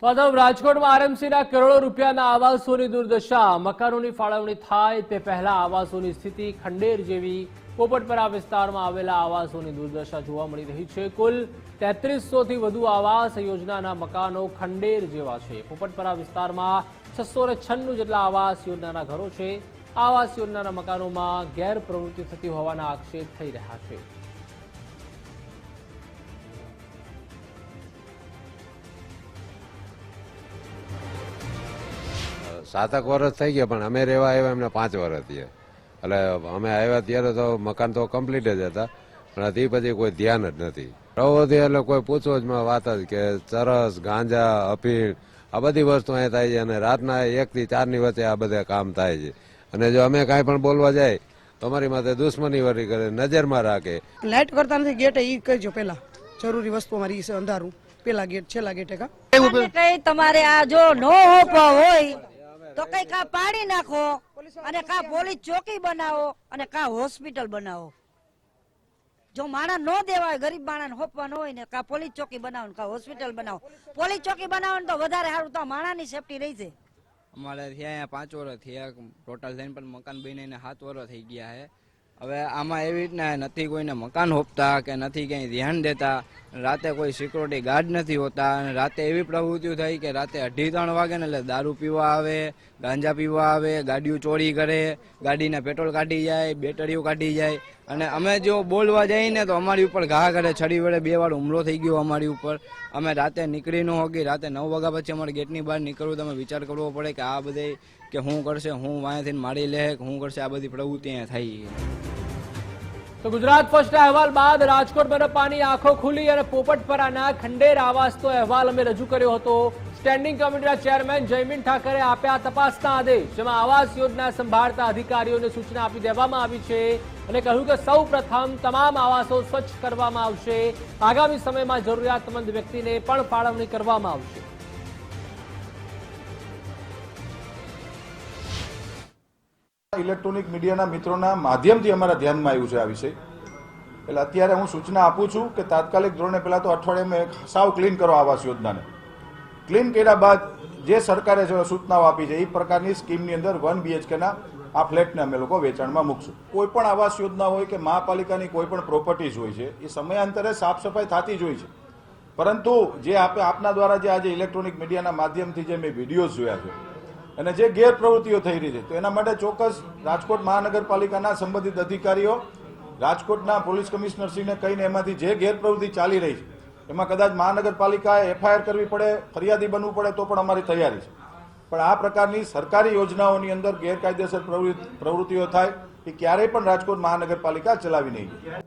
તો રાજકોટમાં આરએમસીના કરોડો રૂપિયાના આવાસોની દુર્દશા। મકાનોની ફાળવણી થાય તે પહેલા આવાસોની સ્થિતિ ખંડેર જેવી। પોપટપરા વિસ્તારમાં આવેલા આવાસોની દુર્દશા જોવા મળી રહી છે। કુલ 3300થી વધુ આવાસ યોજનાના મકાનો ખંડેર જેવા છે। પોપટપરા વિસ્તારમાં 696 જેટલા આવાસ યોજનાના ઘરો છે। આવાસ યોજનાના મકાનોમાં ગેરપ્રવૃત્તિ થતી હોવાના આક્ષેપ થઈ રહ્યા છે। સાતક વર્ષ થઈ ગયા, પણ અમે રહેવા આવ્યા એમને 5 વર્ષ થયા। એટલે અમે આવ્યા ત્યારે તો મકાન તો કમ્પ્લીટ જ હતા, પણ તે પછી કોઈ ધ્યાન જ નથી। પ્રવૃત્તિ એટલે કોઈ પૂછવો જ વાત જ કે ચરસ, ગાંજા, અફીણ આ બધી વસ્તુ અહીંયા થાય છે, અને રાતના 1 થી 4 ની વચ્ચે આ બધા કામ થાય છે। અને જો અમે કાંઈ પણ બોલવા જાય તો અમારી માથે દુશ્મની વરી કરે, નજરમાં રાખે। લાઇટ કરતા નથી, ગેટ ઈ કહેજો પેલા, જરૂરી વસ્તુ અમારી છે અંધારું, પેલા ગેટ છેલ્લા ગેટે કા કઈ તમારે આ જો નો હોપા હોય તો કઈ કા પાડી નાખો અને કા પોલીસ ચોકી બનાવો અને કા હોસ્પિટલ બનાવો। જો માણા નો દેવાય, ગરીબ માણા ને હોપવા ન હોય ને કા પોલીસ ચોકી બનાવો કા હોસ્પિટલ બનાવો। પોલીસ ચોકી બનાવો ને તો વધારે સારું, તો માણાની સેફટી રહી છે। અમારે થયા 5 વર્ષ થયા, ટોટલ થઈને પણ મકાન બનીને 7 વર્ષ થઈ ગયા છે। હવે આમાં એવી રીતના નથી કોઈને મકાન હોપતા કે નથી ક્યાંય ધ્યાન દેતા। રાતે કોઈ સિક્યોરિટી ગાર્ડ નથી હોતા, અને રાતે એવી પ્રવૃત્તિઓ થઈ કે રાતે 2:30 વાગે ને એટલે દારૂ પીવા આવે, ગાંજા પીવા આવે, ગાડીઓ ચોરી કરે, ગાડીના પેટ્રોલ કાઢી જાય, બેટરીઓ કાઢી જાય। અને અમે જો બોલવા જઈએ ને તો અમારી ઉપર ઘા કરે, છડી વડે 2 વાર હુમલો થઈ ગયો અમારી ઉપર। અમે રાતે નીકળી ન હોગી, રાતે 9 વાગ્યા પછી અમારે ગેટની બહાર નીકળવું, તમે વિચાર કરવો પડે કે આ બધે કે શું કરશે, હું વાંયાથી મારી લે, શું કરશે, આ બધી પ્રવૃત્તિ અહીંયા થઈ। તો ગુજરાત ફર્સ્ટના અહેવાલ બાદ રાજકોટ મનપાની આંખો ખુલી અને પોપટપરાના ખંડેર આવાસનો અહેવાલ અમે રજૂ કર્યો હતો। સ્ટેન્ડિંગ કમિટીના ચેરમેન જયમીન ઠાકરે આપ્યા તપાસના આદેશ, જેમાં આવાસ યોજના સંભાળતા અધિકારીઓને સૂચના આપી દેવામાં આવી છે અને કહ્યું કે સૌ પ્રથમ તમામ આવાસો સ્વચ્છ કરવામાં આવશે। આગામી સમયમાં જરૂરિયાતમંદ વ્યક્તિને પણ ફાળવણી કરવામાં આવશે। ઇલેક્ટ્રોનિક મીડિયાના મિત્રોના માધ્યમથી અમારા ધ્યાનમાં આવ્યું છે આ વિષય। એટલે અત્યારે હું સૂચના આપું છું કે તાત્કાલિક ધોરણે પહેલા તો અઠવાડિયામાં સાવ ક્લીન કરો આવાસ યોજનાને। ક્લીન કર્યા બાદ જે સરકારે સૂચનાઓ આપી છે એ પ્રકારની સ્કીમની અંદર 1 BHKના આ ફ્લેટને અમે લોકો વેચાણમાં મૂકશું। કોઈ પણ આવાસ યોજના હોય કે મહાપાલિકાની કોઈ પણ પ્રોપર્ટીઝ હોય છે, એ સમયાંતરે સાફ સફાઈ થતી જ હોય છે, પરંતુ જે આપના દ્વારા જે આજે ઇલેક્ટ્રોનિક મીડિયાના માધ્યમથી જે મેં વિડીયોઝ જોયા છે અને જે ગેરપ્રવૃત્તિઓ થઈ રહી છે, તો એના માટે ચોક્કસ રાજકોટ મહાનગરપાલિકાના સંબંધિત અધિકારીઓ રાજકોટના પોલીસ કમિશનરશ્રીને કહીને એમાંથી જે ગેરપ્રવૃત્તિ ચાલી રહી છે એમાં કદાચ મહાનગરપાલિકાએ FIR કરવી પડે, ફરિયાદી બનવું પડે તો પણ અમારી તૈયારી છે। પણ આ પ્રકારની સરકારી યોજનાઓની અંદર ગેરકાયદેસર પ્રવૃત્તિઓ થાય એ ક્યારેય પણ રાજકોટ મહાનગરપાલિકા ચલાવી નહીં।